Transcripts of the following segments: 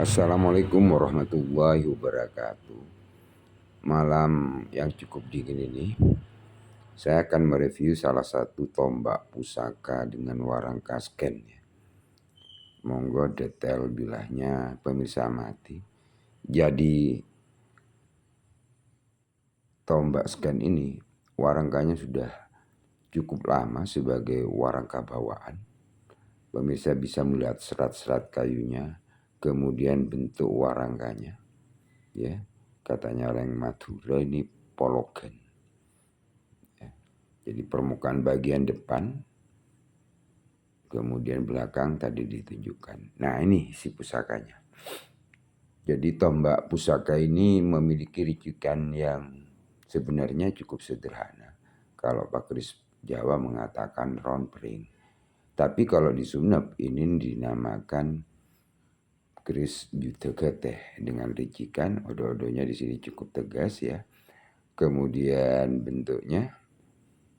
Assalamualaikum warahmatullahi wabarakatuh. Malam yang cukup dingin ini, saya akan mereview salah satu tombak pusaka dengan warang kasken. Monggo detail bilahnya pemirsa amati. Jadi tombak sken ini warangkanya sudah cukup lama sebagai warangka bawaan. Pemirsa bisa melihat serat-serat kayunya, kemudian bentuk warangkanya. Ya, katanya orang Madura ini pologen. Ya. Jadi permukaan bagian depan, kemudian belakang tadi ditunjukkan. Nah ini si pusakanya. Jadi tombak pusaka ini memiliki rujukan yang sebenarnya cukup sederhana. Kalau Pak Kris Jawa mengatakan ronpring. Tapi kalau di Sumenep ini dinamakan Kris Jutegeteh dengan ricikan odo-odonya di sini cukup tegas ya. Kemudian bentuknya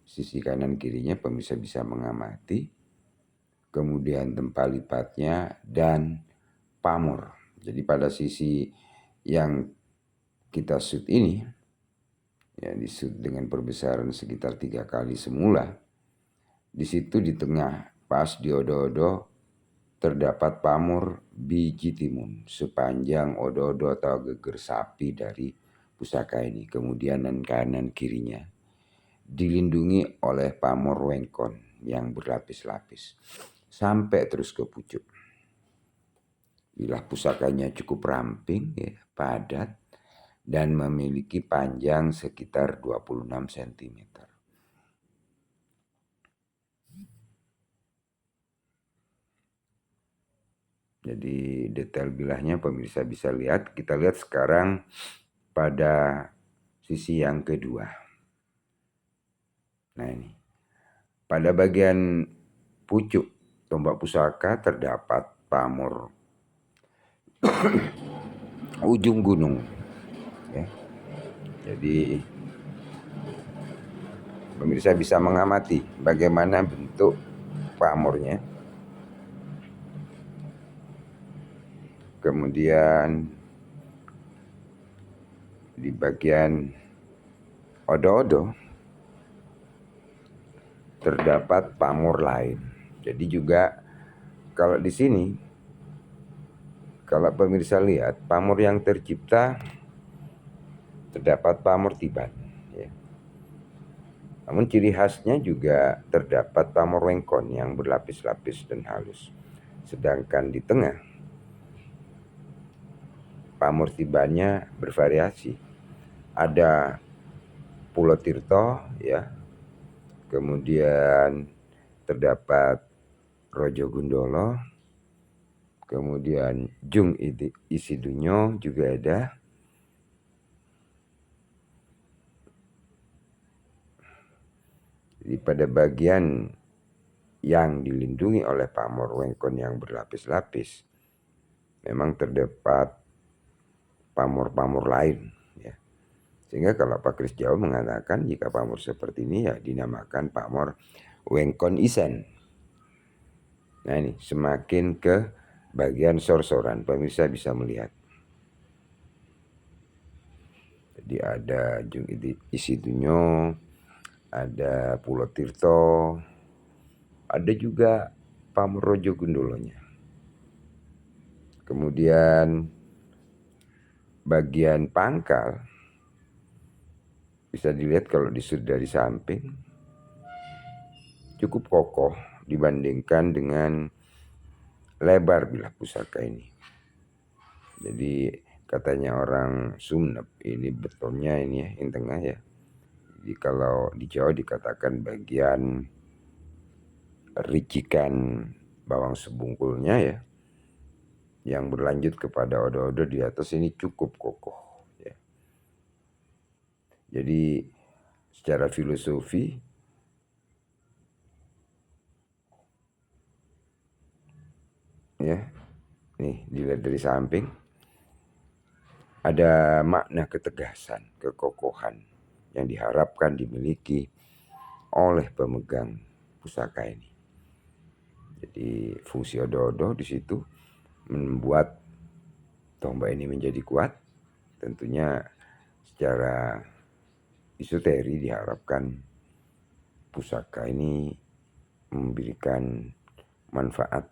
sisi kanan kirinya pemirsa bisa mengamati. Kemudian tempat lipatnya dan pamor. Jadi pada sisi yang kita shoot ini ya di shoot dengan perbesaran sekitar 3 kali semula. Di situ di tengah pas di odo-odo terdapat pamor biji timun sepanjang odo-odo atau geger sapi dari pusaka ini. Kemudian dan kanan kirinya dilindungi oleh pamor wengkon yang berlapis-lapis sampai terus ke pucuk. Bilah pusakanya cukup ramping, ya, padat dan memiliki panjang sekitar 26 cm. Jadi detail bilahnya pemirsa bisa lihat. Kita lihat sekarang pada sisi yang kedua. Nah ini. Pada bagian pucuk tombak pusaka terdapat pamor ujung gunung. Ya. Jadi pemirsa bisa mengamati bagaimana bentuk pamornya. Kemudian di bagian odo-odo terdapat pamor lain. Jadi juga kalau di sini kalau pemirsa lihat pamor yang tercipta terdapat pamor tiban. Ya. Namun ciri khasnya juga terdapat pamor wengkon yang berlapis-lapis dan halus. Sedangkan di tengah pamor tibannya bervariasi. Ada Pulau Tirto, ya. Kemudian terdapat Rojo Gundolo. Kemudian Jung Isidunyo juga ada. Jadi pada bagian yang dilindungi oleh pamor wengkon yang berlapis-lapis memang terdapat pamor-pamor lain. Ya. Sehingga kalau Pak Kris Jawa mengatakan jika pamor seperti ini ya dinamakan pamor wengkon isen. Nah ini semakin ke bagian sor-soran pemirsa bisa melihat. Jadi ada Jung Isidunyo, ada Pulau Tirto, ada juga pamor Rojo Gundolonya. Kemudian bagian pangkal bisa dilihat kalau disudut dari samping cukup kokoh dibandingkan dengan lebar bilah pusaka ini. Jadi katanya orang Sumenep ini betulnya ini ya yang tengah ya. Jadi kalau di Jawa dikatakan bagian ricikan bawang sebungkulnya ya yang berlanjut kepada odo-odo di atas ini cukup kokoh ya. Jadi secara filosofi ya nih dilihat dari samping ada makna ketegasan, kekokohan yang diharapkan dimiliki oleh pemegang pusaka ini. Jadi fungsi odo-odo di situ membuat tombak ini menjadi kuat, tentunya secara esoteri diharapkan pusaka ini memberikan manfaat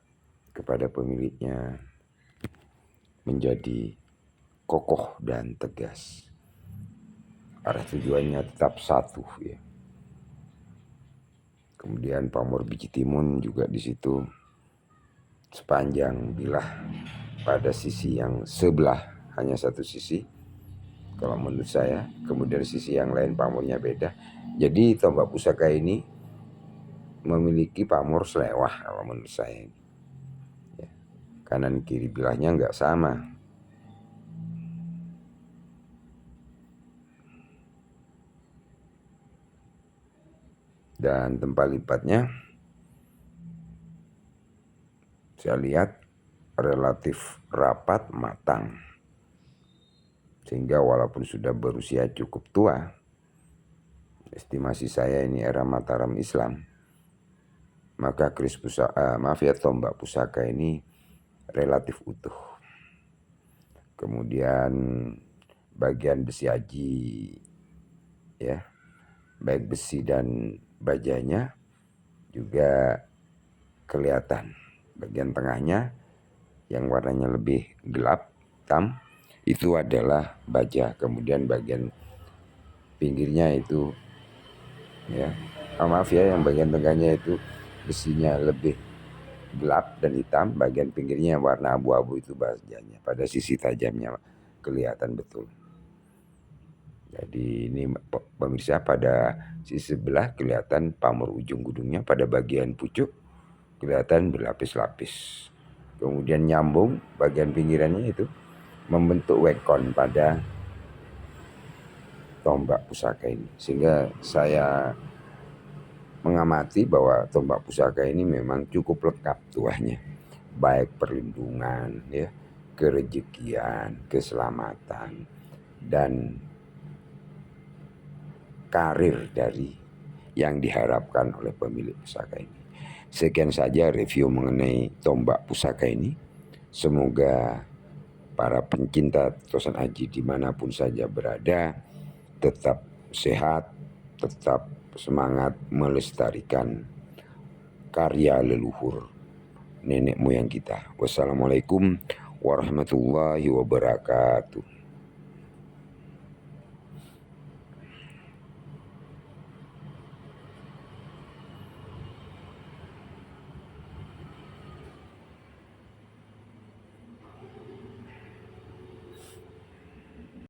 kepada pemiliknya, menjadi kokoh dan tegas. Arah tujuannya tetap satu ya. Kemudian pamor biji timun juga di situ sepanjang bilah pada sisi yang sebelah hanya satu sisi kalau menurut saya, kemudian sisi yang lain pamornya beda. Jadi tombak pusaka ini memiliki pamor selewah kalau menurut saya. Ya. Kanan kiri bilahnya nggak sama. Dan tempat lipatnya saya lihat relatif rapat matang. Sehingga walaupun sudah berusia cukup tua, estimasi saya ini era Mataram Islam, maka tombak pusaka ini relatif utuh. Kemudian bagian besi aji, ya, baik besi dan bajanya juga kelihatan. Bagian tengahnya yang warnanya lebih gelap, hitam, itu adalah baja. Kemudian bagian pinggirnya itu, ya, maaf ya, yang bagian tengahnya itu besinya lebih gelap dan hitam, bagian pinggirnya warna abu-abu itu bajanya. Pada sisi tajamnya kelihatan betul. Jadi ini pemirsa, pada sisi sebelah kelihatan pamor ujung gudungnya, pada bagian pucuk kelihatan berlapis-lapis. Kemudian nyambung bagian pinggirannya itu membentuk wekon pada tombak pusaka ini. Sehingga saya mengamati bahwa tombak pusaka ini memang cukup lengkap tuahnya. Baik perlindungan, ya, kerejekian, keselamatan, dan karir dari yang diharapkan oleh pemilik pusaka ini. Sekian saja review mengenai tombak pusaka ini. Semoga para pencinta Tosan Aji dimanapun saja berada tetap sehat, tetap semangat melestarikan karya leluhur nenek moyang kita. Wassalamualaikum warahmatullahi wabarakatuh.